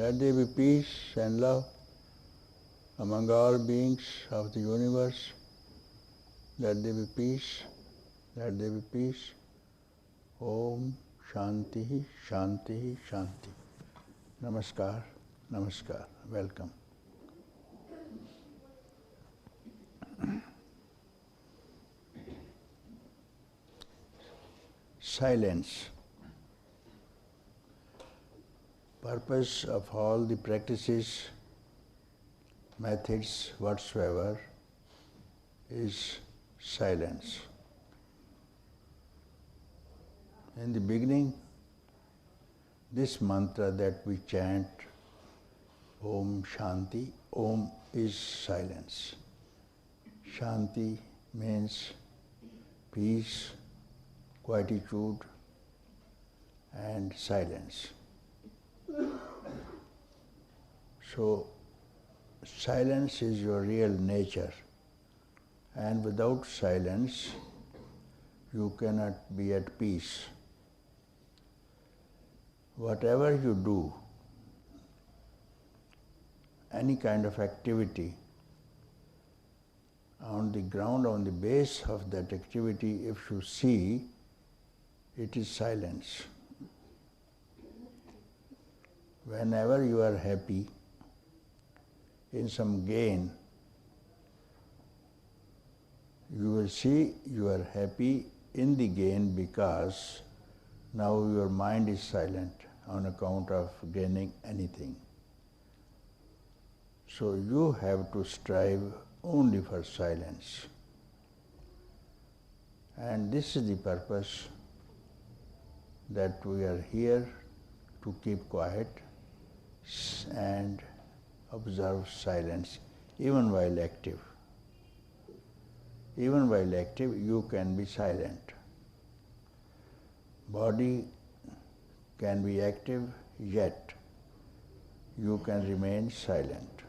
Let there be peace and love among all beings of the universe. Let there be peace. Let there be peace. Om Shanti, Shanti, Shanti. Namaskar, Namaskar. Welcome. Silence. Purpose of all the practices, methods whatsoever is silence. In the beginning, this mantra that we chant, Om Shanti, Om is silence. Shanti means peace, quietude and silence. So, silence is your real nature, and without silence, you cannot be at peace. Whatever you do, any kind of activity, on the ground, on the base of that activity, if you see, it is silence. Whenever you are happy in some gain, you will see you are happy in the gain because now your mind is silent on account of gaining anything. So you have to strive only for silence. And this is the purpose that we are here to keep quiet and observe silence even while active. Even while active, you can be silent. Body can be active, yet you can remain silent.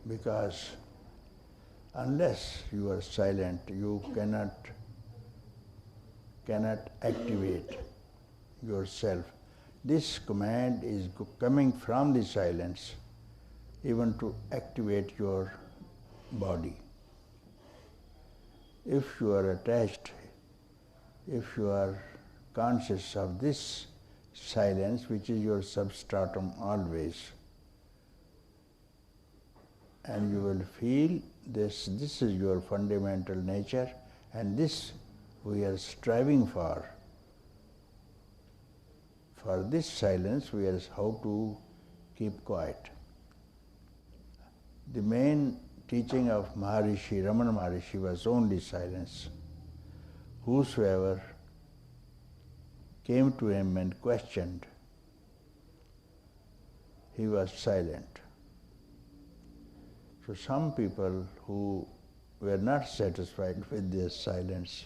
Because unless you are silent, you cannot activate yourself. This command is coming from the silence, even to activate your body. If you are attached, if you are conscious of this silence, which is your substratum always, and you will feel this is your fundamental nature, and this we are striving for. For this silence, we are how to keep quiet. The main teaching of Maharishi, Ramana Maharshi, was only silence. Whosoever came to him and questioned, he was silent. So some people who were not satisfied with their silence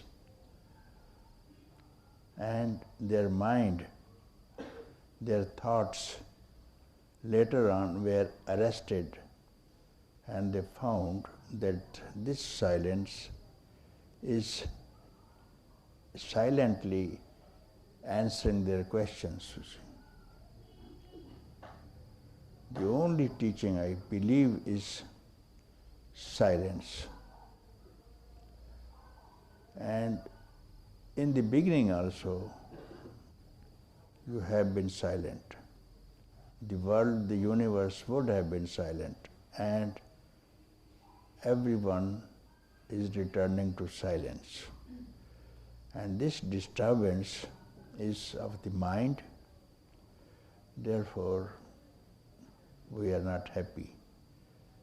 and their mind, their thoughts later on were arrested, and they found that this silence is silently answering their questions. The only teaching I believe is silence. And in the beginning also, you have been silent. The world, the universe would have been silent, and everyone is returning to silence. And this disturbance is of the mind, therefore we are not happy.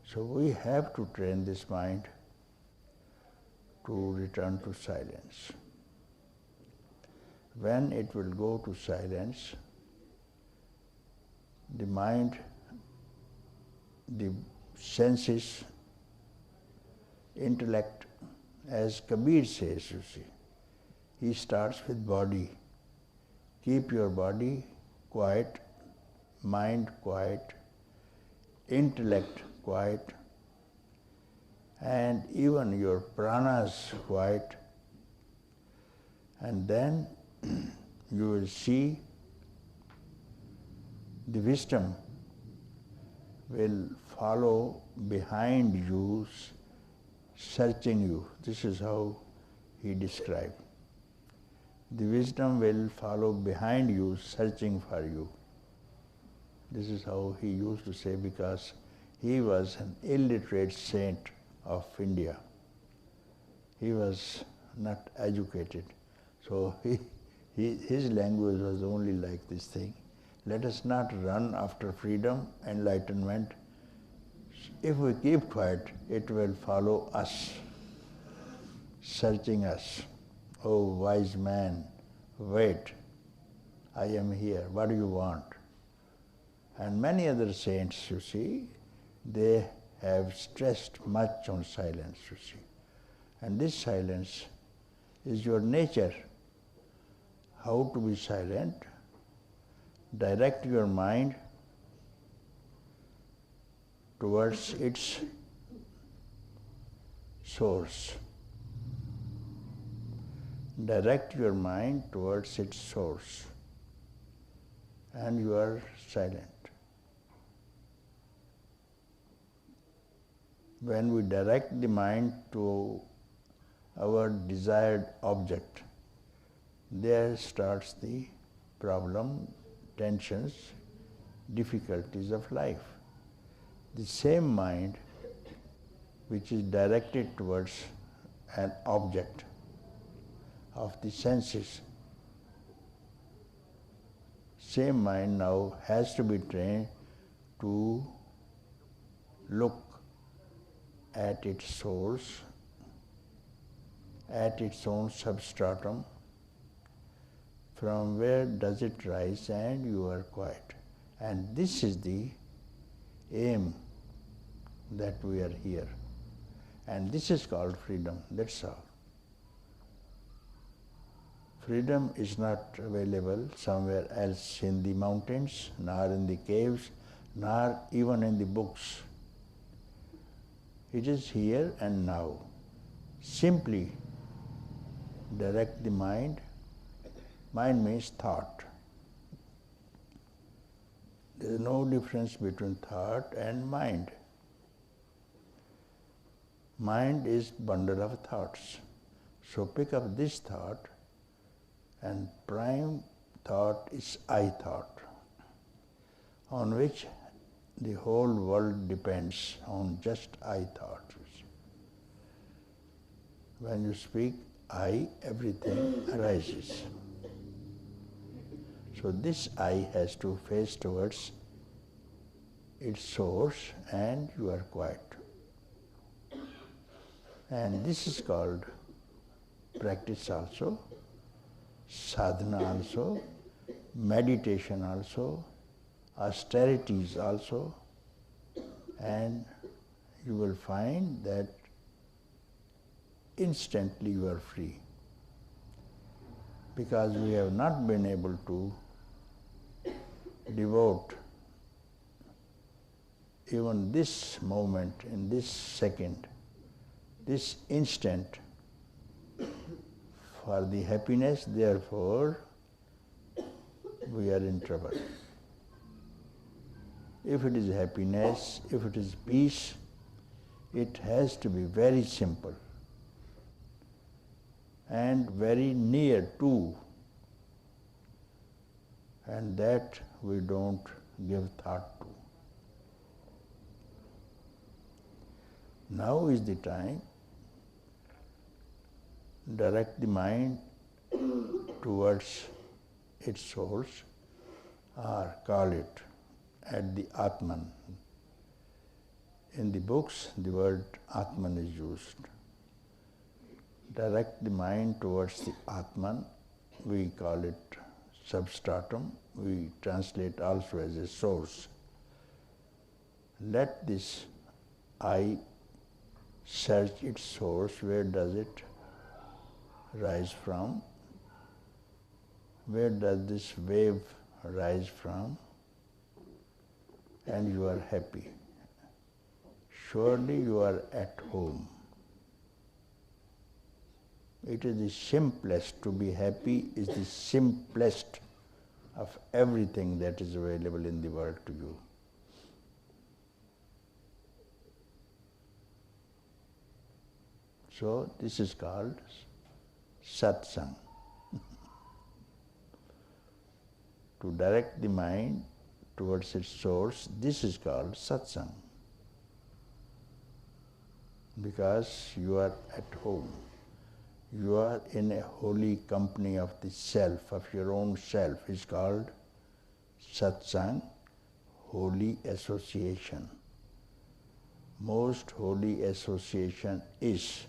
So we have to train this mind to return to silence. When it will go to silence, the mind, the senses, intellect, as Kabir says, you see, he starts with body. Keep your body quiet, mind quiet, intellect quiet, and even your pranas quiet, and then you will see The wisdom will follow behind you, searching you. This is how he described. The wisdom will follow behind you, searching for you. This is how he used to say, because he was an illiterate saint of India. He was not educated. So his language was only like this thing. Let us not run after freedom, enlightenment. If we keep quiet, it will follow us, searching us. Oh, wise man, wait, I am here, what do you want? And many other saints, you see, they have stressed much on silence, you see. And this silence is your nature. How to be silent? Direct your mind towards its source. Direct your mind towards its source, and you are silent. When we direct the mind to our desired object, there starts the problem, tensions, difficulties of life. The same mind which is directed towards an object of the senses, same mind now has to be trained to look at its source, at its own substratum, from where does it rise, and you are quiet. And this is the aim that we are here. And this is called freedom, that's all. Freedom is not available somewhere else in the mountains, nor in the caves, nor even in the books. It is here and now. Simply direct the mind. Mind means thought. There is no difference between thought and mind. Mind is bundle of thoughts. So pick up this thought, and prime thought is I thought, on which the whole world depends on just I thought. When you speak I, everything arises. So this I has to face towards its source, and you are quiet. And this is called practice also, sadhana also, meditation also, austerities also, and you will find that instantly you are free. Because we have not been able to devote even this moment, in this second, this instant, for the happiness, therefore we are in trouble. If it is happiness, if it is peace, it has to be very simple and very near to, and that we don't give thought to. Now is the time. Direct the mind towards its source, or call it at the Atman. In the books, the word Atman is used. Direct the mind towards the Atman. We call it substratum. We translate also as a source. Let this I search its source. Where does it rise from? Where does this wave rise from? And you are happy. Surely you are at home. It is the simplest. To be happy is the simplest of everything that is available in the world to you. So this is called satsang. To direct the mind towards its source, this is called satsang. Because you are at home. You are in a holy company of the self, of your own self. It's called satsang, holy association. Most holy association is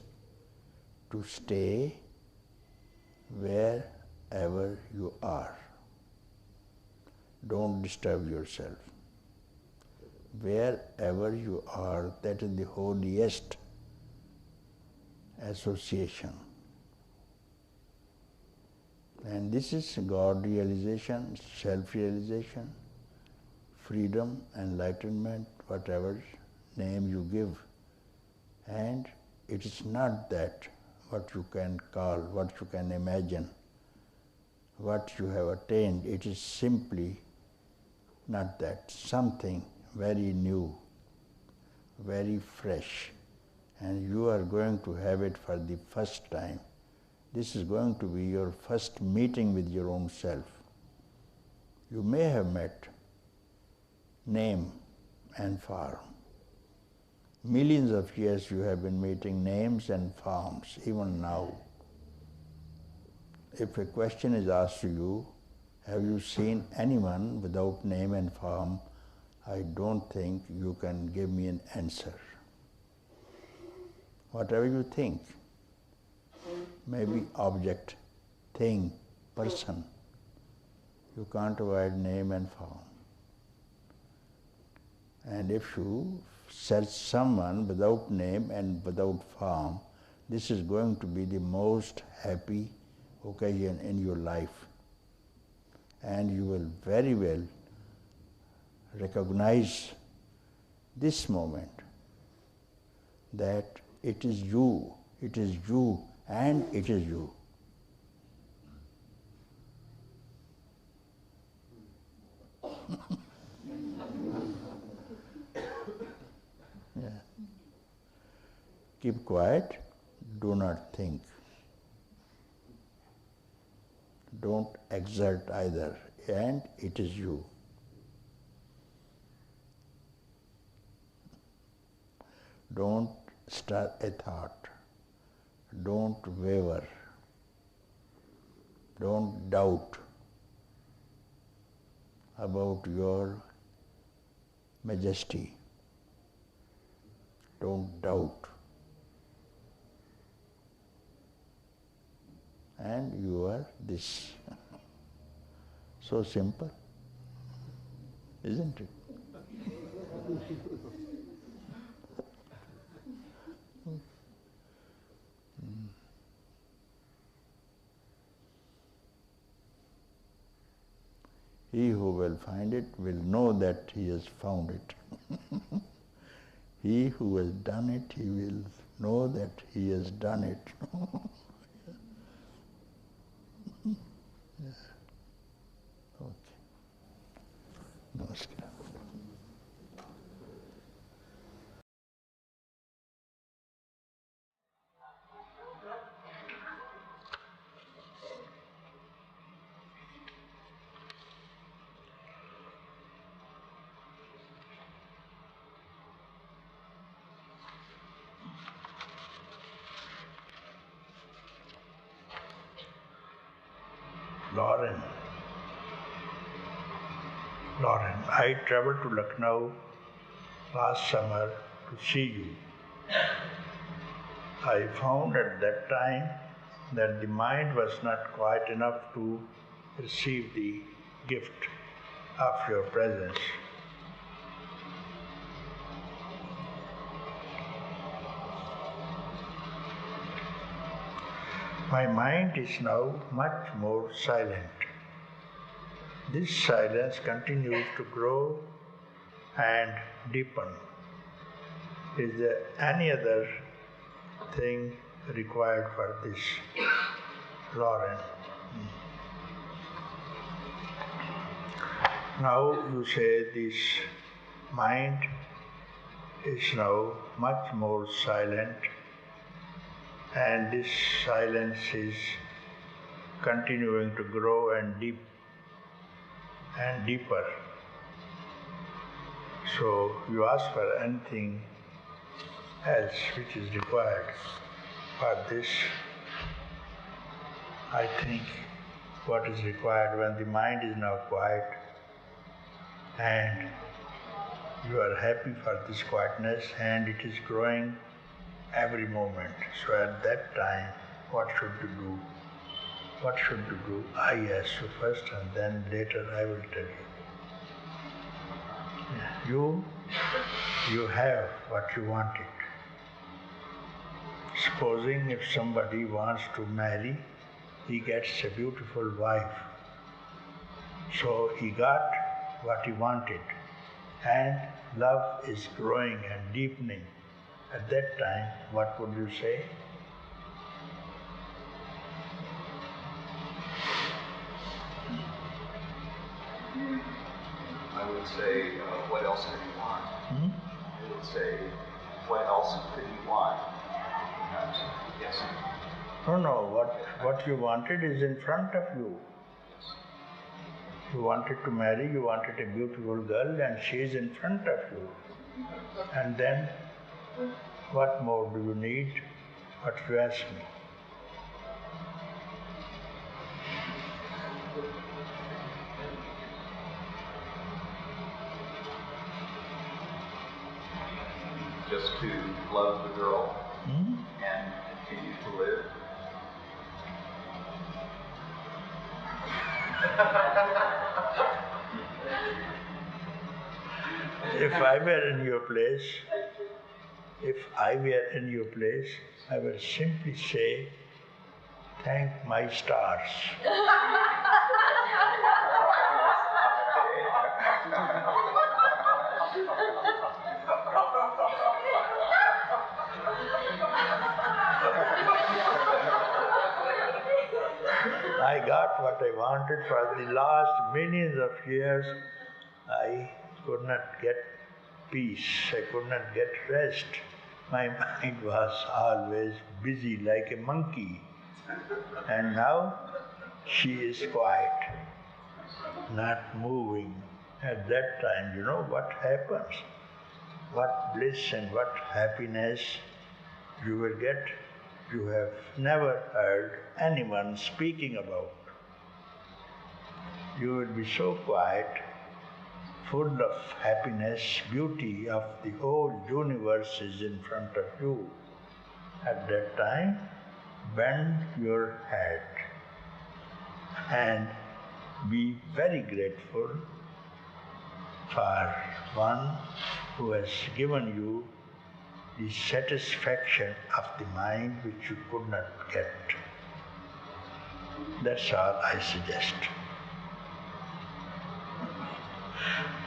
to stay wherever you are. Don't disturb yourself. Wherever you are, that is the holiest association. And this is God realization, self-realization, freedom, enlightenment, whatever name you give. And it is not that what you can call, what you can imagine, what you have attained. It is simply not that. Something very new, very fresh. And you are going to have it for the first time. This is going to be your first meeting with your own self. You may have met name and form. Millions of years you have been meeting names and forms, even now. If a question is asked to you, have you seen anyone without name and form? I don't think you can give me an answer. Whatever you think, maybe object, thing, person, you can't avoid name and form. And if you search someone without name and without form, this is going to be the most happy occasion in your life. And you will very well recognize this moment, that it is you, and it is you. Yeah. Keep quiet, do not think. Don't exert either, and it is you. Don't stir a thought. Don't waver. Don't doubt about your majesty. Don't doubt. And you are this. So simple, isn't it? He who will find it will know that he has found it. He who has done it, he will know that he has done it. Yeah. Okay. Namaskar. Lauren, I traveled to Lucknow last summer to see you. I found at that time that the mind was not quite enough to receive the gift of your presence. My mind is now much more silent. This silence continues to grow and deepen. Is there any other thing required for this, Lauren? Now you say this mind is now much more silent, and this silence is continuing to grow and deep and deeper. So you ask for anything else which is required for this. I think what is required when the mind is now quiet and you are happy for this quietness and it is growing every moment. So at that time, what should you do? What should you do? I ask you first and then later I will tell you. You have what you wanted. Supposing if somebody wants to marry, he gets a beautiful wife. So he got what he wanted, and love is growing and deepening. At that time, what would you say? I would say, what else could you want? I would say, what else could you want? Yes. No, what you wanted is in front of you. You wanted to marry, you wanted a beautiful girl, and she is in front of you. And then, what more do you need? What you ask me? Just to love the girl and continue to live. If I were in your place, I would simply say, thank my stars. I got what I wanted for the last millions of years. I could not get peace, I could not get rest. My mind was always busy like a monkey. And now she is quiet, not moving. At that time, you know what happens? What bliss and what happiness you will get, you have never heard anyone speaking about. You will be so quiet, full of happiness, beauty of the whole universe is in front of you. At that time, bend your head and be very grateful for one who has given you the satisfaction of the mind which you could not get. That's all I suggest.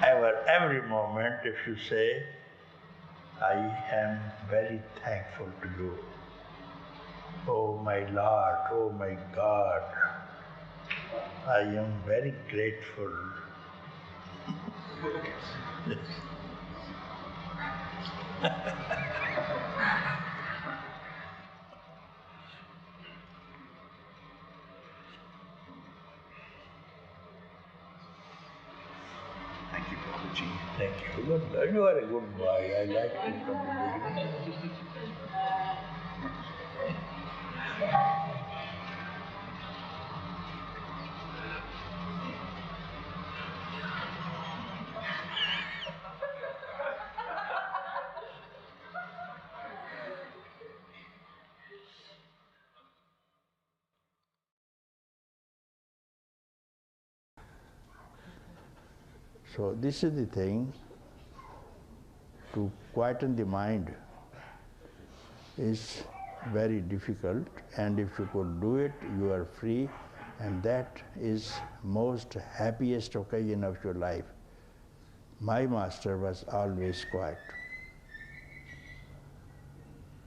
Every moment, if you say, I am very thankful to you. Oh my Lord, oh my God, I am very grateful. Thank you, Papaji. Thank you. Good. You are a good boy. I like you from the beginning. So this is the thing, to quieten the mind is very difficult, and if you could do it, you are free, and that is most happiest occasion of your life. My master was always quiet.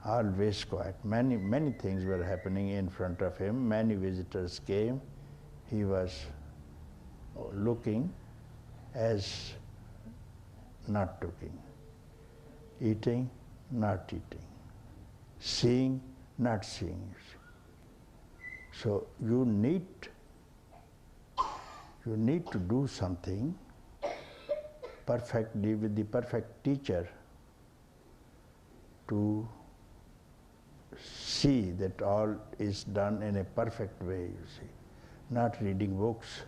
Always quiet. Many things were happening in front of him. Many visitors came. He was looking, as not talking, eating, not eating, seeing, not seeing. So you need to do something perfectly with the perfect teacher to see that all is done in a perfect way, you see. Not reading books,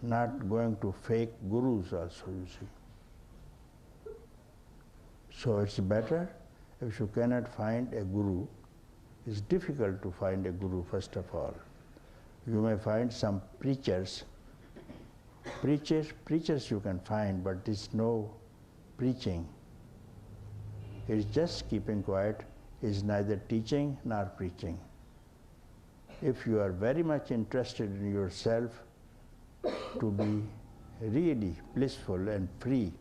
not going to fake gurus also, you see. So it's better if you cannot find a guru. It's difficult to find a guru, first of all. You may find some preachers. Preachers you can find, but there's no preaching. It's just keeping quiet, is neither teaching nor preaching. If you are very much interested in yourself to be really blissful and free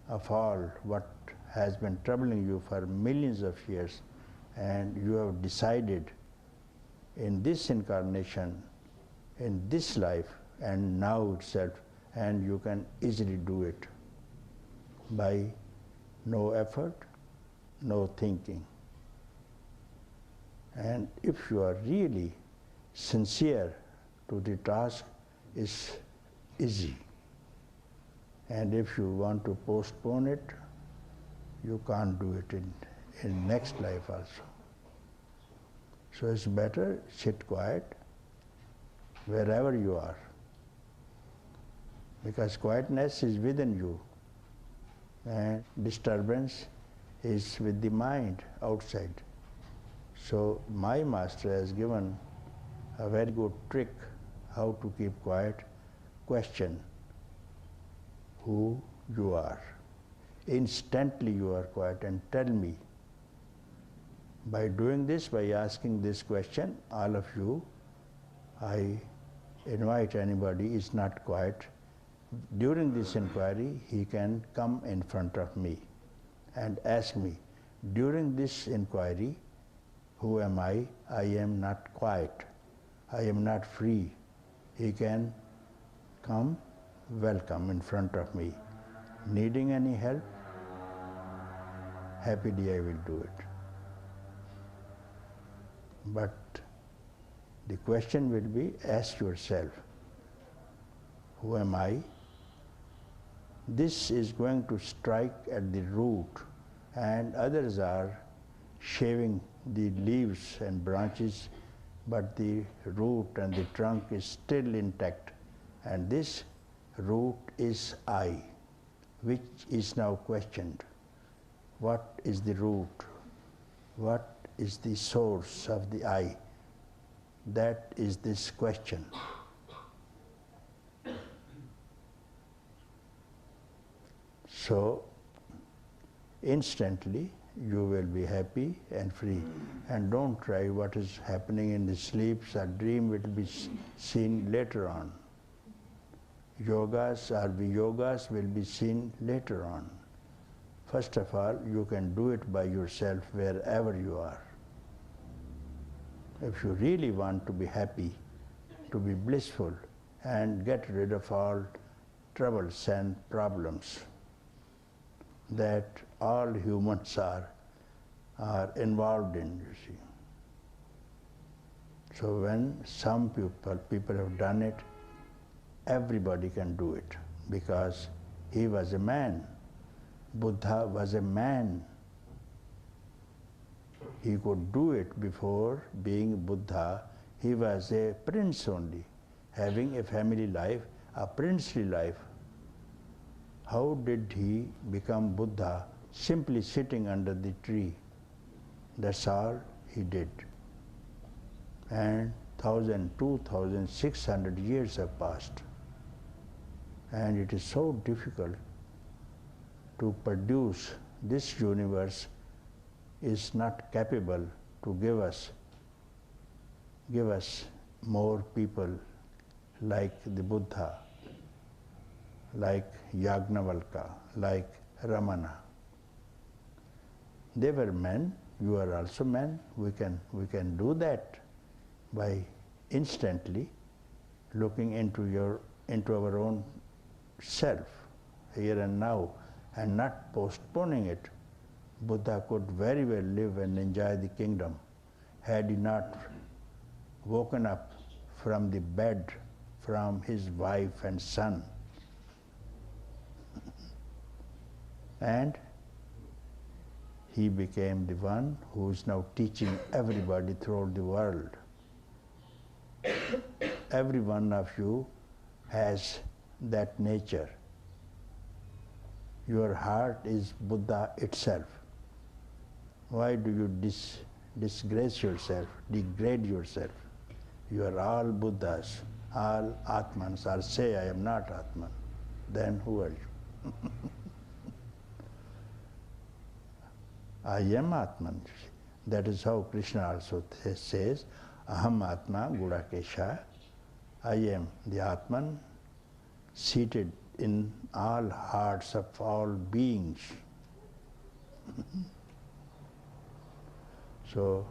of all what has been troubling you for millions of years, and you have decided in this incarnation, in this life, and now itself, and you can easily do it by no effort, no thinking. And if you are really sincere to the task, it's easy. And if you want to postpone it, you can't do it in next life also. So it's better sit quiet wherever you are, because quietness is within you and disturbance is with the mind outside. So my master has given a very good trick how to keep quiet. Question who you are. Instantly you are quiet and tell me. By doing this, by asking this question, all of you, I invite anybody is not quiet. During this inquiry, he can come in front of me and ask me, during this inquiry, who am I? I am not quiet. I am not free. He can come, welcome in front of me. Needing any help? Happily I will do it. But the question will be, ask yourself, who am I? This is going to strike at the root, and others are shaving the leaves and branches, but the root and the trunk is still intact. And this root is I, which is now questioned. What is the root? What is the source of the I? That is this question. So, instantly you will be happy and free. And don't try what is happening in the sleeps or dream will be seen later on. Yogas or viyogas will be seen later on. First of all, you can do it by yourself wherever you are. If you really want to be happy, to be blissful, and get rid of all troubles and problems that all humans are involved in, you see. So when some people have done it, everybody can do it, because he was a man. Buddha was a man. He could do it before being Buddha. He was a prince only, having a family life, a princely life. How did he become Buddha? Simply sitting under the tree. That's all he did. And 2,600 years have passed. And it is so difficult to produce. This universe is not capable to give us more people like the Buddha, like Yagnavalkya, like Ramana. They were men, you are also men. We can do that by instantly looking into our own itself, here and now, and not postponing it, Buddha could very well live and enjoy the kingdom had he not woken up from the bed from his wife and son. And he became the one who is now teaching everybody throughout the world. Every one of you has that nature. Your heart is Buddha itself. Why do you disgrace yourself, degrade yourself? You are all Buddhas, all Atmans, or say I am not Atman. Then who are you? I am Atman. That is how Krishna also says, Aham Atma Gudakesha. I am the Atman seated in all hearts of all beings. So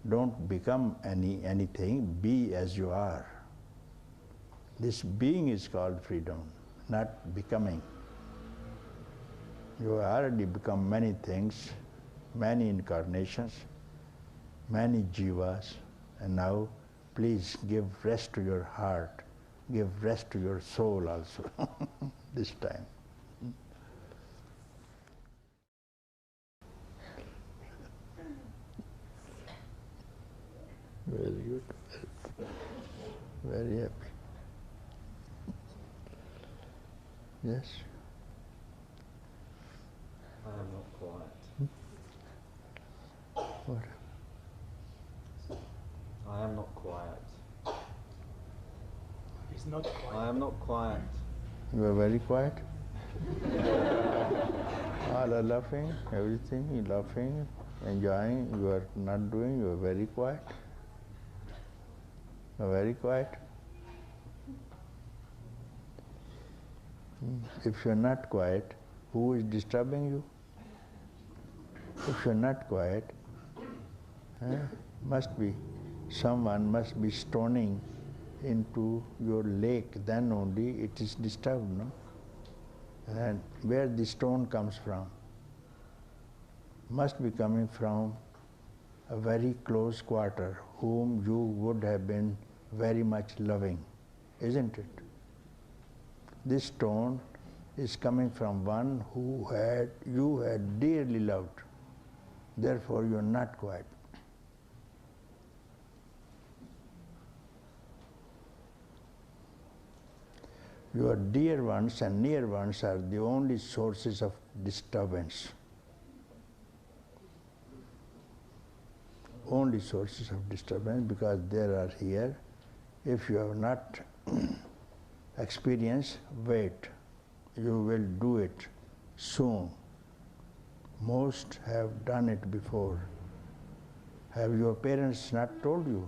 don't become anything, be as you are. This being is called freedom, not becoming. You already become many things, many incarnations, many jivas, and now please give rest to your heart, give rest to your soul also, this time. Very good, very happy. Yes? I am not quiet. What? I am not quiet. He's not quiet. I am not quiet. You are very quiet? All are laughing, everything, you laughing, enjoying, you are not doing, you are very quiet. You are very quiet. If you are not quiet, who is disturbing you? If you are not quiet, someone must be stoning into your lake, then only it is disturbed, no? And where the stone comes from? Must be coming from a very close quarter, whom you would have been very much loving, isn't it? This stone is coming from one who you had dearly loved. Therefore you are not quiet. Your dear ones and near ones are the only sources of disturbance. Only sources of disturbance, because they are here. If you have not experienced, wait. You will do it soon. Most have done it before. Have your parents not told you?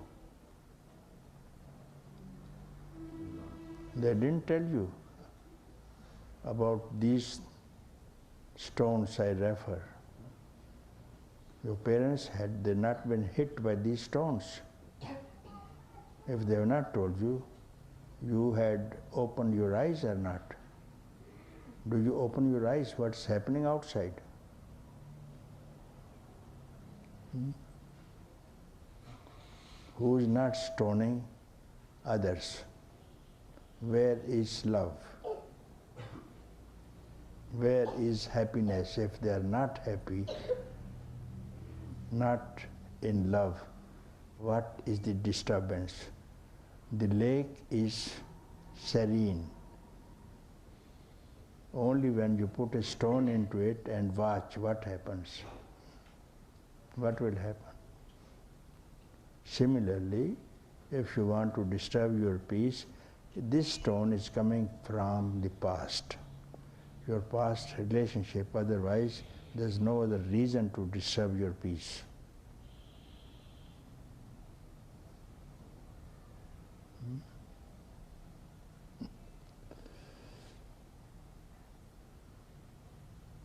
They didn't tell you about these stones I refer. Your parents, had they not been hit by these stones, if they have not told you, you had opened your eyes or not? Do you open your eyes what's happening outside? Who is not stoning others? Where is love? Where is happiness? If they are not happy, not in love, what is the disturbance? The lake is serene. Only when you put a stone into it and watch what happens. What will happen? Similarly, if you want to disturb your peace, this stone is coming from the past, your past relationship. Otherwise, there's no other reason to disturb your peace.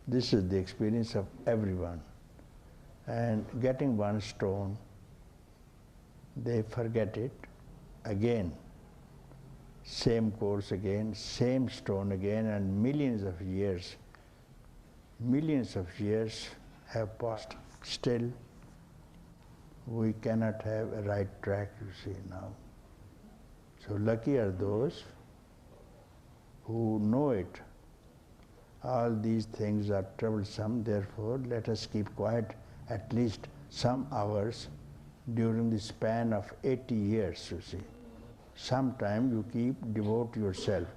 This is the experience of everyone. And getting one stone, they forget it again. same course again, same stone again, and millions of years have passed. Still, we cannot have a right track, you see now. So lucky are those who know it. All these things are troublesome, therefore let us keep quiet at least some hours during the span of 80 years, you see. Sometime you devote yourself,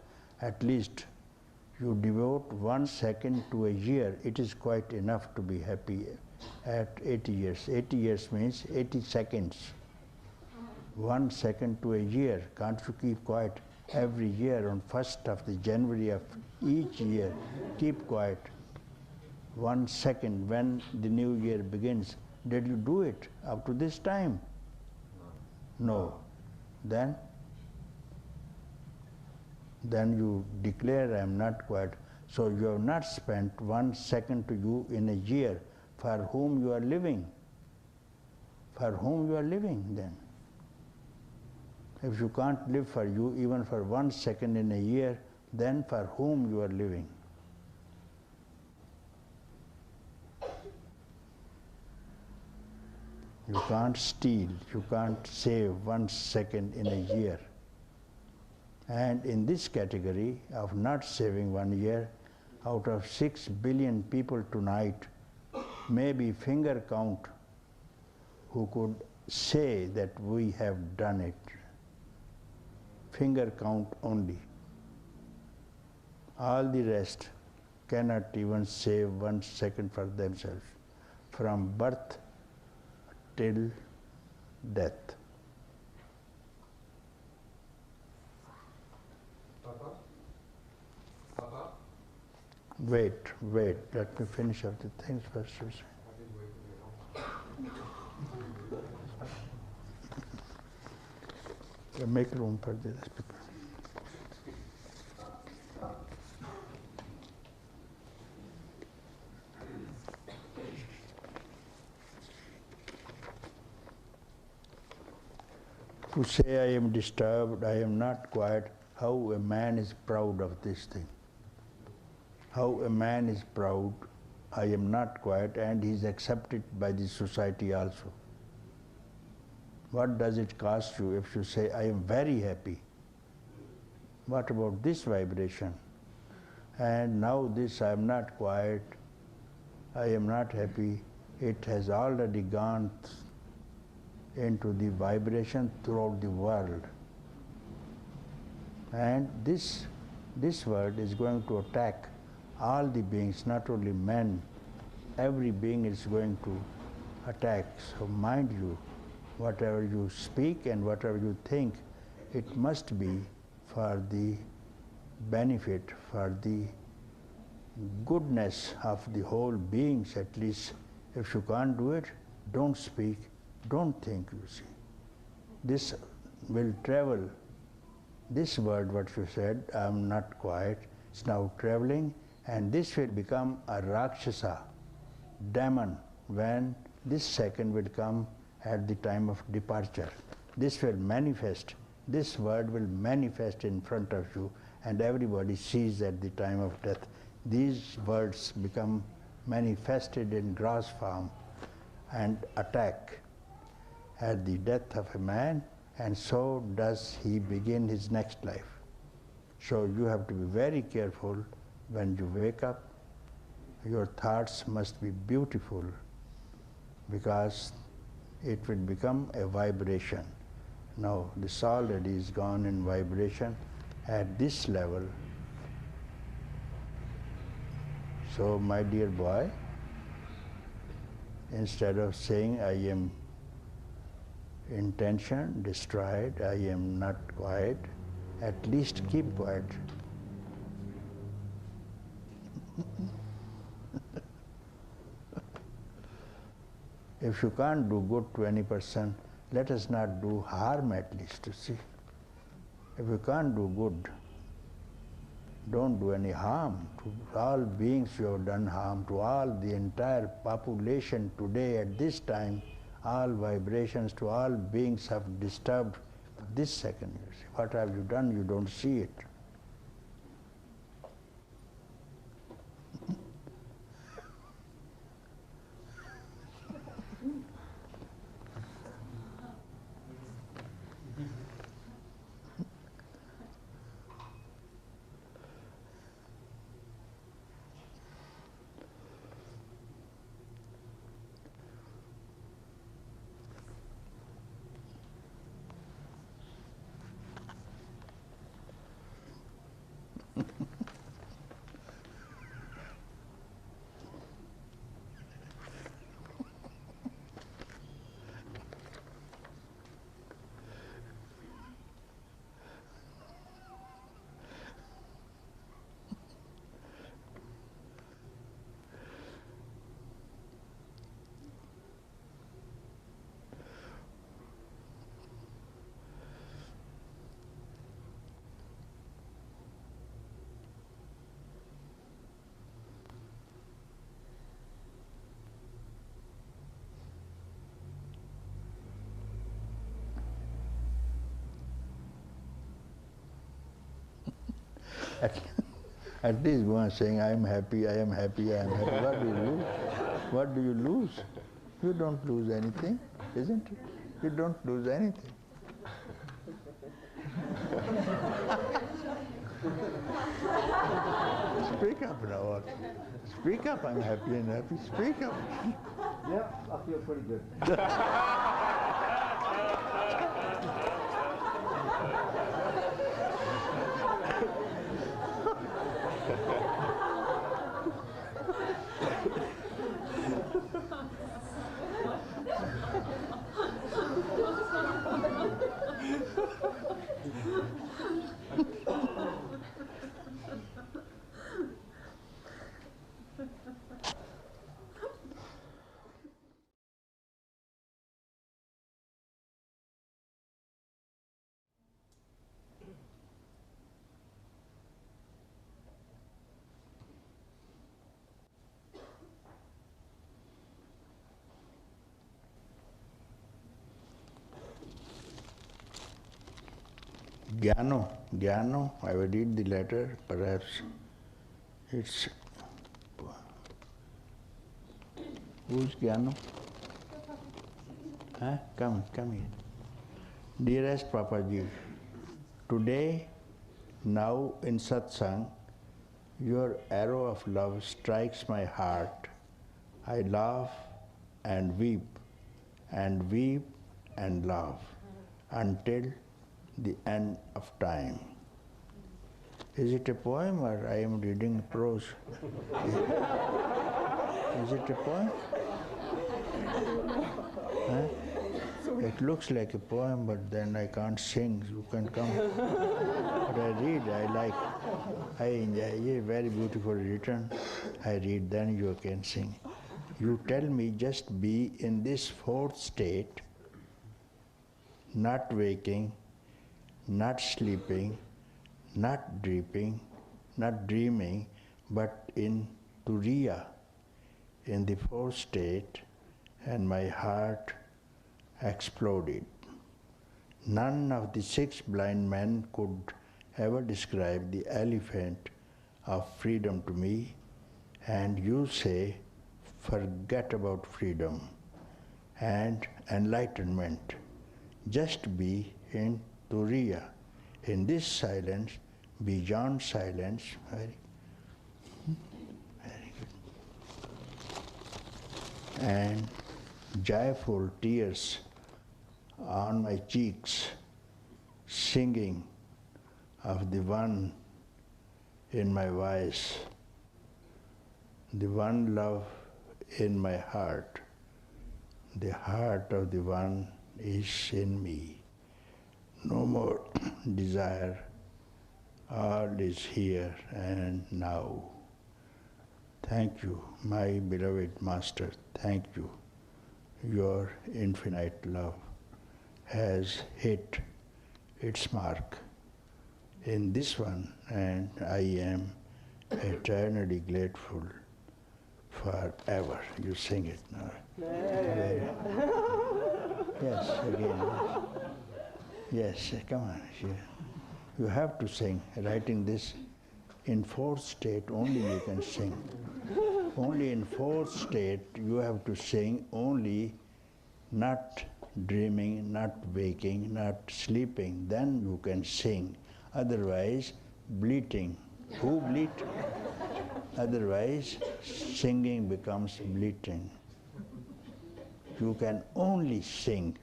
at least you devote 1 second to a year, it is quite enough to be happy at 80 years. 80 years means 80 seconds. 1 second to a year, can't you keep quiet? Every year on 1st of the January of each year, keep quiet. 1 second when the new year begins. Did you do it up to this time? No. Then you declare, I am not quiet. So you have not spent 1 second to you in a year. For whom you are living? For whom you are living then? If you can't live for you even for 1 second in a year, then for whom you are living? You can't steal, you can't save 1 second in a year. And in this category of not saving 1 year, out of 6 billion people tonight, maybe finger count who could say that we have done it. Finger count only. All the rest cannot even save 1 second for themselves from birth till death. Papa? Wait, let me finish up the things first. Make room for these people. To say I am disturbed, I am not quiet, how a man is proud of this thing. How a man is proud, I am not quiet, and he is accepted by the society also. What does it cost you if you say, I am very happy? What about this vibration? And now this, I am not quiet, I am not happy, it has already gone into the vibration throughout the world. And this word is going to attack all the beings, not only men. Every being is going to attack. So mind you, whatever you speak and whatever you think, it must be for the benefit, for the goodness of the whole beings at least. If you can't do it, don't speak, don't think, you see. This will travel. This word, what you said, I am not quiet, it's now traveling, and this will become a Rakshasa, demon, when this second will come at the time of departure. This will manifest, this word will manifest in front of you, and everybody sees at the time of death. These words become manifested in gross form and attack at the death of a man, and so does he begin his next life. So you have to be very careful when you wake up. Your thoughts must be beautiful, because it will become a vibration. Now this already is gone in vibration at this level. So my dear boy, instead of saying I am intention destroyed, I am not quiet, at least keep quiet. If you can't do good to any person, let us not do harm at least, to see. If you can't do good, don't do any harm. To all beings you have done harm, to all the entire population today at this time, all vibrations to all beings have disturbed this second. You see, what have you done? You don't see it. At least one saying, I am happy, I am happy, I am happy. What do you lose? What do you lose? You don't lose anything, isn't it? You don't lose anything. Speak up now. Speak up, I'm happy and happy. Speak up. Yeah, I feel pretty good. Gyano, I will read the letter, perhaps it's... Who's Gyano? Huh? Come here. Dearest Papaji, today, now in satsang, your arrow of love strikes my heart. I laugh and weep and laugh until the end of time. Is it a poem or I am reading prose? Is it a poem? Huh? It looks like a poem, but then I can't sing. You can come. But I read, I like. I enjoy. Yeah, very beautifully written. I read, then you can sing. You tell me just be in this fourth state, not waking, not sleeping, not dreaming, but in Turiya, in the fourth state, and my heart exploded. None of the 6 blind men could ever describe the elephant of freedom to me, and you say, forget about freedom and enlightenment. Just be in Turiya, in this silence, beyond silence. Very good. And joyful tears on my cheeks, singing of the one in my voice, the one love in my heart. The heart of the one is in me. No more desire, all is here and now. Thank you, my beloved Master, thank you. Your infinite love has hit its mark in this one, and I am eternally grateful forever. You sing it now. Yes, again. Yes, come on. You have to sing. Writing this in fourth state, only you can sing. Only in fourth state you have to sing, only not dreaming, not waking, not sleeping. Then you can sing. Otherwise, bleating. Who bleat? Otherwise, singing becomes bleating. You can only sing,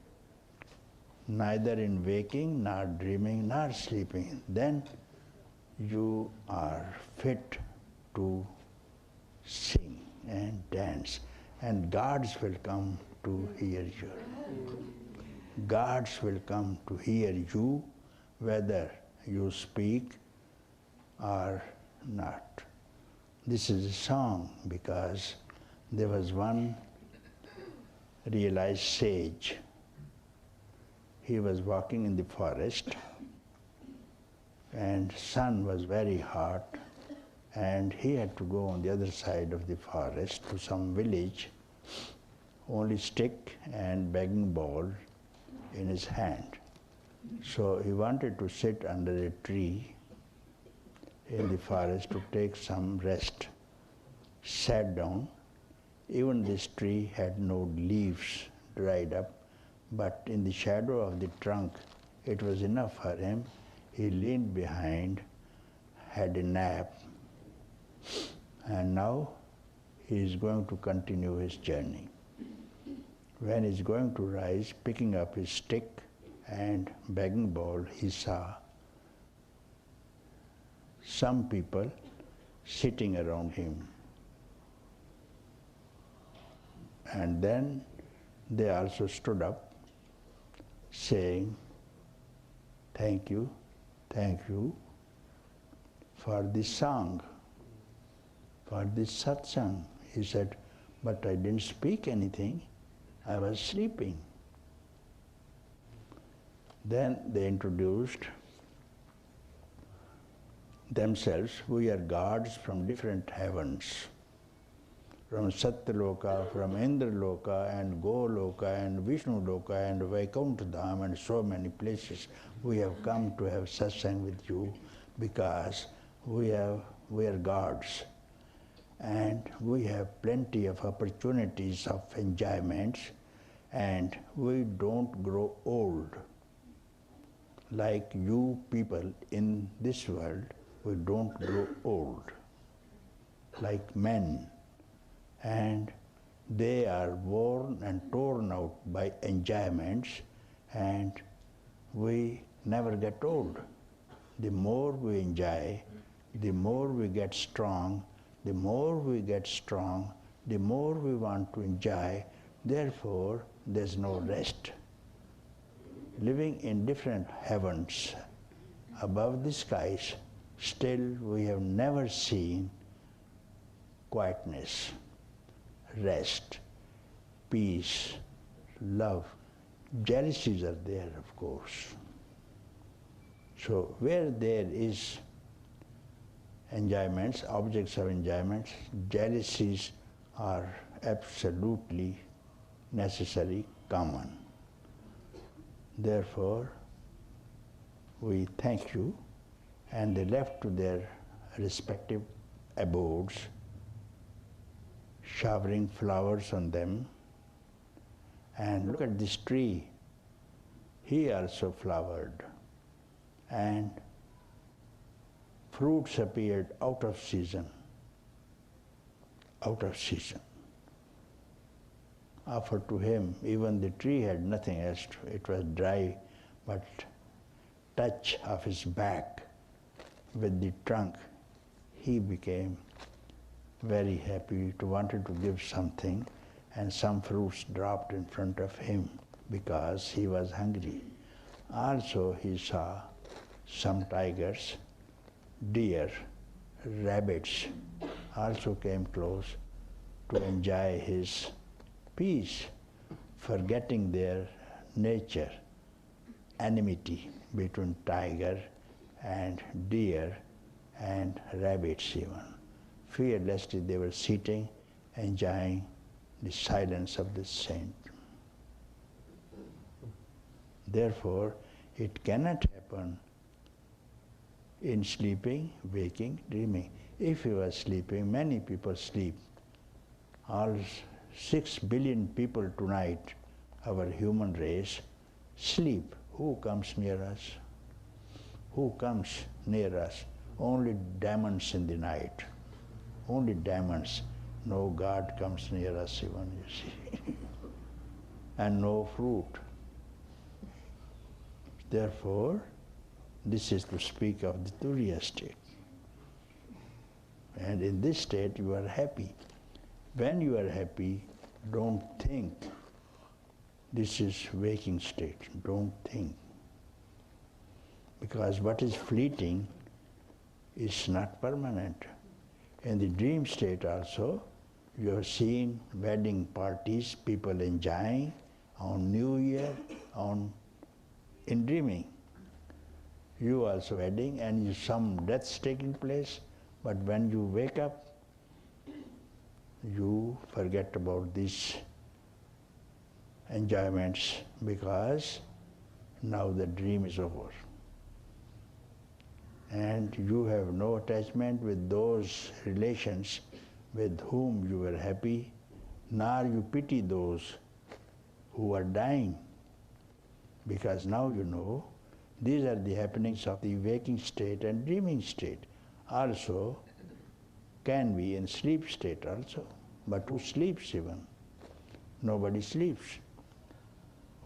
neither in waking, nor dreaming, nor sleeping. Then you are fit to sing and dance, and gods will come to hear you. Gods will come to hear you whether you speak or not. This is a song because there was one realized sage. He was walking in the forest and sun was very hot, and he had to go on the other side of the forest to some village, only stick and begging bowl in his hand. So he wanted to sit under a tree in the forest to take some rest. Sat down. Even this tree had no leaves, dried up, but in the shadow of the trunk it was enough for him. He leaned behind, had a nap, and now he is going to continue his journey. When he is going to rise, picking up his stick and begging bowl, he saw some people sitting around him. And then they also stood up, saying, thank you for this song, for this satsang. He said, but I didn't speak anything, I was sleeping. Then they introduced themselves. We are gods from different heavens, from Satyaloka, from Indraloka, and Goloka, and Vishnuloka, and Vaikuntha Dham, and so many places. We have come to have satsang with you because we are gods, and we have plenty of opportunities of enjoyments, and we don't grow old. Like you people in this world, we don't grow old, like men. And they are worn and torn out by enjoyments, and we never get old. The more we enjoy, the more we get strong. The more we get strong, the more we want to enjoy. Therefore, there's no rest. Living in different heavens above the skies, still we have never seen quietness, rest, peace, love. Jealousies are there, of course. So where there is enjoyments, objects of enjoyments, jealousies are absolutely necessary, common. Therefore, we thank you, and they left to their respective abodes, showering flowers on them. And look at this tree. He also flowered, and fruits appeared out of season. Out of season. Offered to him, even the tree had nothing else. It was dry, but touch of his back with the trunk, he became very happy, wanted to give something, and some fruits dropped in front of him because he was hungry. Also he saw some tigers, deer, rabbits also came close to enjoy his peace, forgetting their nature, enmity between tiger and deer and rabbits even. Fearlessly they were sitting, enjoying the silence of the saint. Therefore, It cannot happen in sleeping, waking, dreaming. If you are sleeping, many people sleep. All 6 billion people tonight, our human race, sleep. Who comes near us? Who comes near us? Only demons in the night. Only demons. No God comes near us even, you see. And no fruit. Therefore, this is to speak of the Turiya state. And in this state you are happy. When you are happy, don't think this is waking state. Don't think. Because what is fleeting is not permanent. In the dream state also, you are seeing wedding parties, people enjoying on New Year, in dreaming. You also wedding and some deaths taking place, but when you wake up, you forget about these enjoyments because now the dream is over. And you have no attachment with those relations with whom you were happy, nor you pity those who are dying. Because now you know these are the happenings of the waking state and dreaming state. Also can be in sleep state also. But who sleeps even? Nobody sleeps.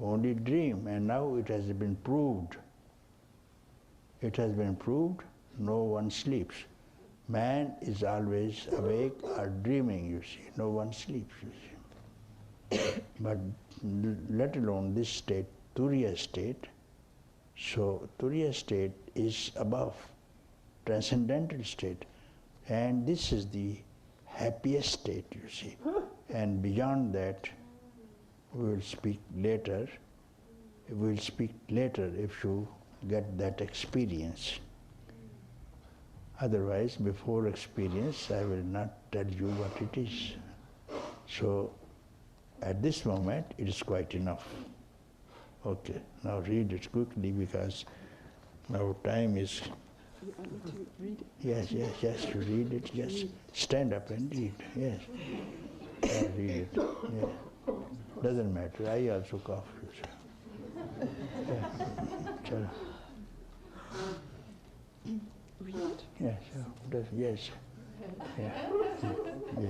Only dream. And now it has been proved. It has been proved no one sleeps. Man is always awake or dreaming, you see. No one sleeps, you see. But let alone this state, Turiya state. So Turiya state is above, transcendental state. And this is the happiest state, you see. And beyond that, we will speak later. We will speak later if you get that experience. Otherwise, before experience, I will not tell you what it is. So, at this moment, it is quite enough. Okay, now read it quickly because now time is... You want me to read it? Yes, you read it, yes. Stand up and read, yes. Read it, yeah. Doesn't matter, I also cough. Yeah. Read it? Yes, yes. Yeah. Yeah.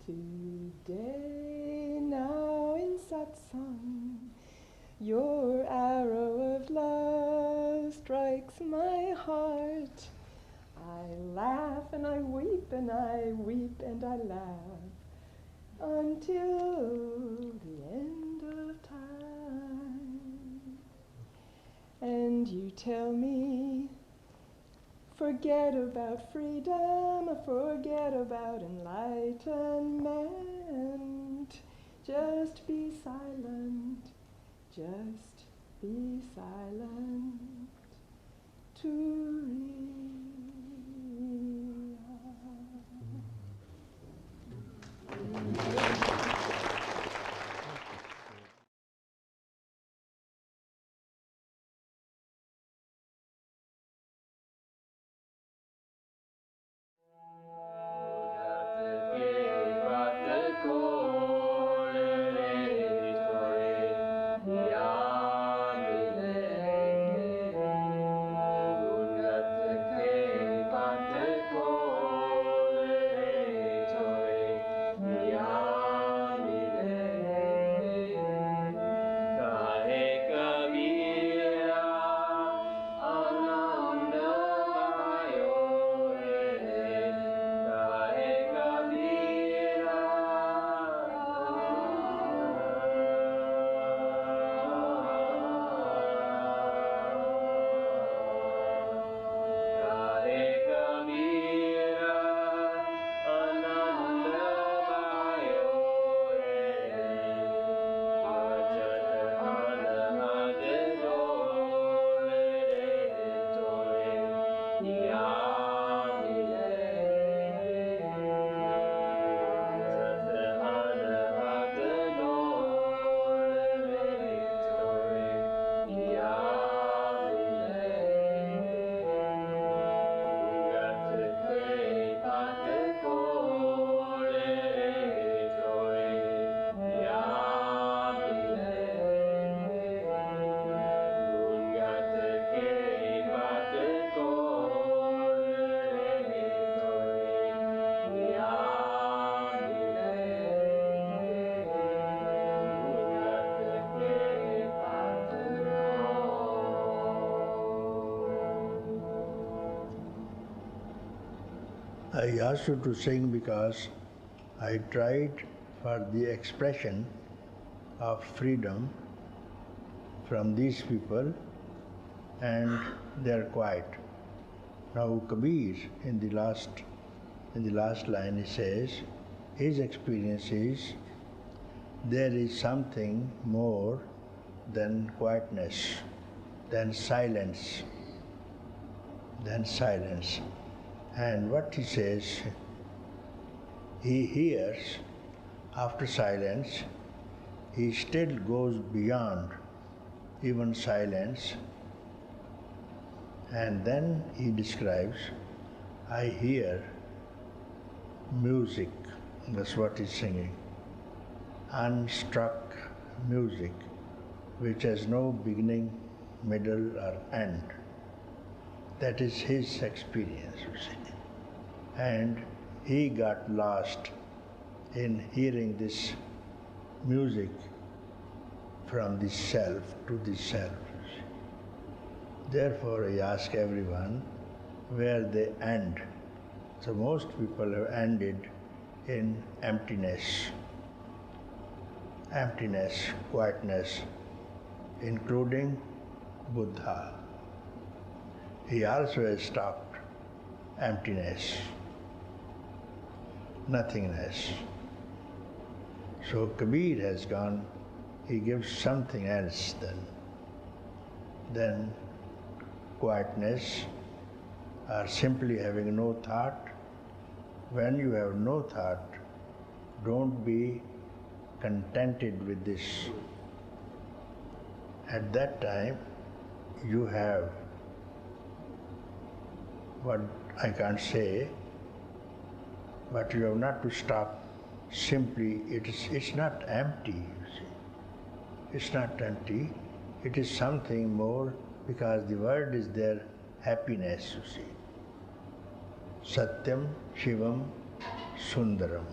Today, now in satsang, your arrow of love strikes my heart. I laugh and I weep and I weep and I laugh until the end of time. And you tell me, forget about freedom, forget about enlightenment. Just be silent, just be silent. I asked you to sing because I tried for the expression of freedom from these people and they are quiet. Now Kabir in the last line he says, his experience is there is something more than quietness, than silence. And what he says, he hears after silence, he still goes beyond even silence, and then he describes, I hear music, that's what he's singing, unstruck music, which has no beginning, middle or end. That is his experience, you see. And he got lost in hearing this music from the self to the self. Therefore, I ask everyone where they end. So most people have ended in emptiness, quietness, including Buddha. He also has stopped emptiness, nothingness. So Kabir has gone, he gives something else than quietness or simply having no thought. When you have no thought, don't be contented with this. At that time, you have what I can't say, but you have not to stop. Simply, it's not empty, you see. It's not empty. It is something more because the word is there, happiness, you see. Satyam, Shivam, Sundaram.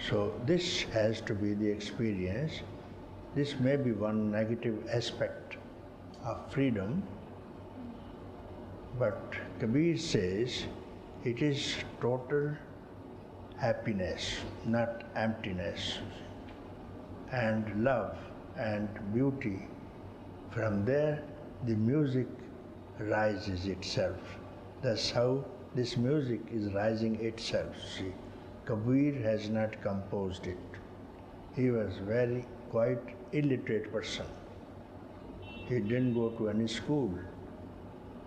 So this has to be the experience. This may be one negative aspect of freedom, but Kabir says it is total happiness, not emptiness, and love and beauty. From there, the music rises itself. That's how this music is rising itself. See, Kabir has not composed it. He was very quite illiterate person. He didn't go to any school.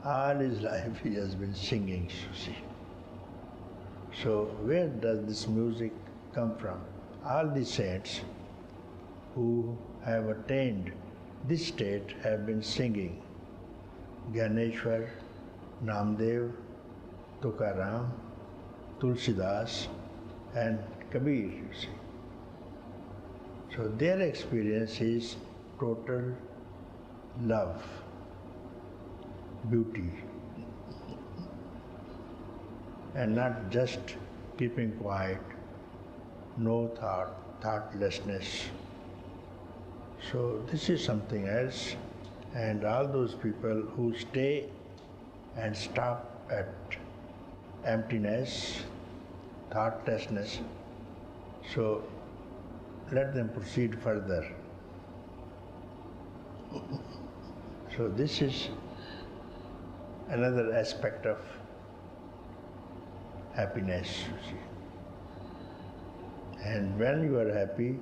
All his life he has been singing, you see. So where does this music come from? All the saints who have attained this state have been singing. Gyaneshwar, Namdev, Tukaram, Tulsidas and Kabir, you see. So their experience is total love, beauty, and not just keeping quiet, no thought, thoughtlessness. So this is something else, and all those people who stay and stop at emptiness, thoughtlessness, so let them proceed further. So this is another aspect of happiness, you see. And when you are happy,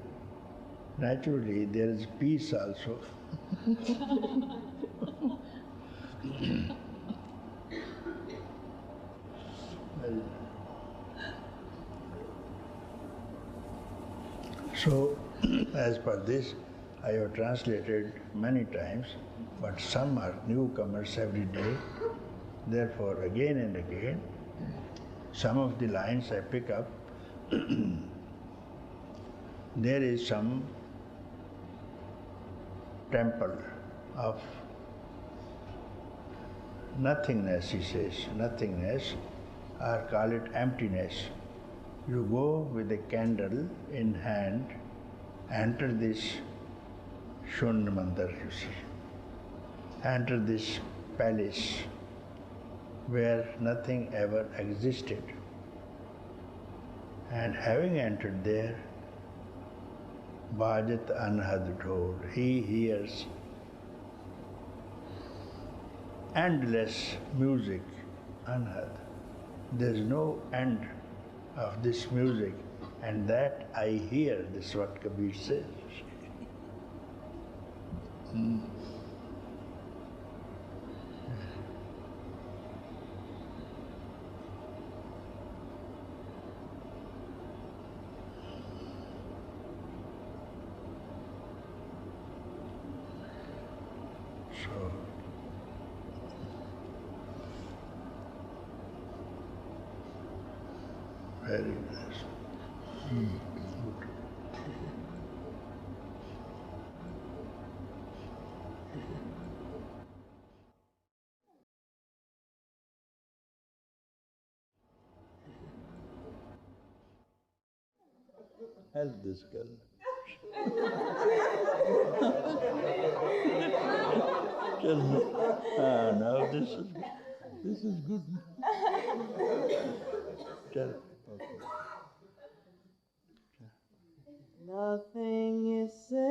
naturally there is peace also. So, as per this, I have translated many times, but some are newcomers every day. Therefore, again and again, some of the lines I pick up. There is some temple of nothingness, he says, nothingness, or call it emptiness. You go with a candle in hand, enter this Shunya Mandir, you see, enter this palace, where nothing ever existed. And having entered there, Bhajat Anhad Dhol, he hears endless music, Anhad. There's no end of this music, and that I hear, this is what Kabir says. So, very nice. Good. Help this girl. Tell me. Now this is good. Tell. Okay. Nothing is said,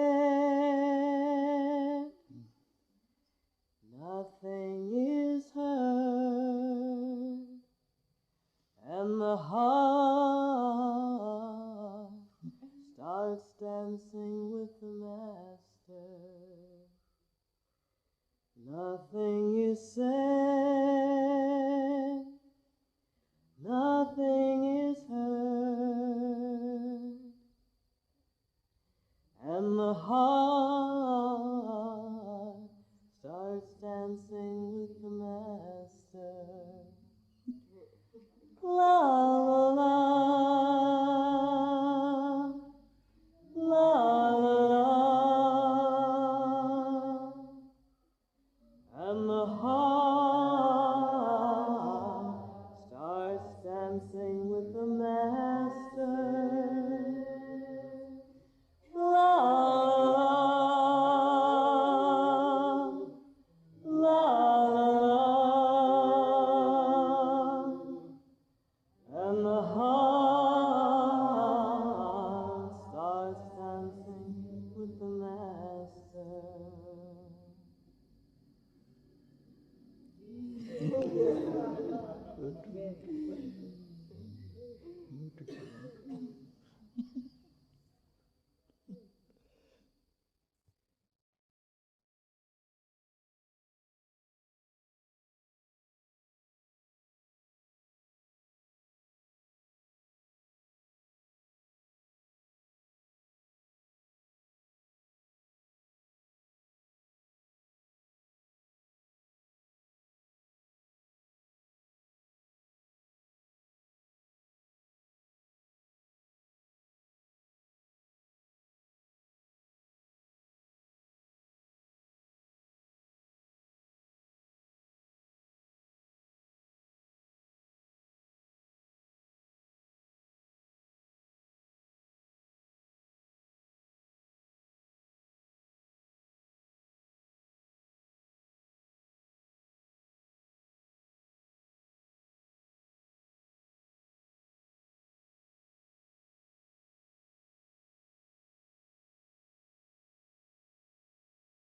nothing is heard, and the heart starts dancing with the master. Nothing is said, nothing is heard, and the heart starts dancing with the master. La la la, la la la, and the heart starts dancing with the master. La la la, and the heart starts dancing with the master.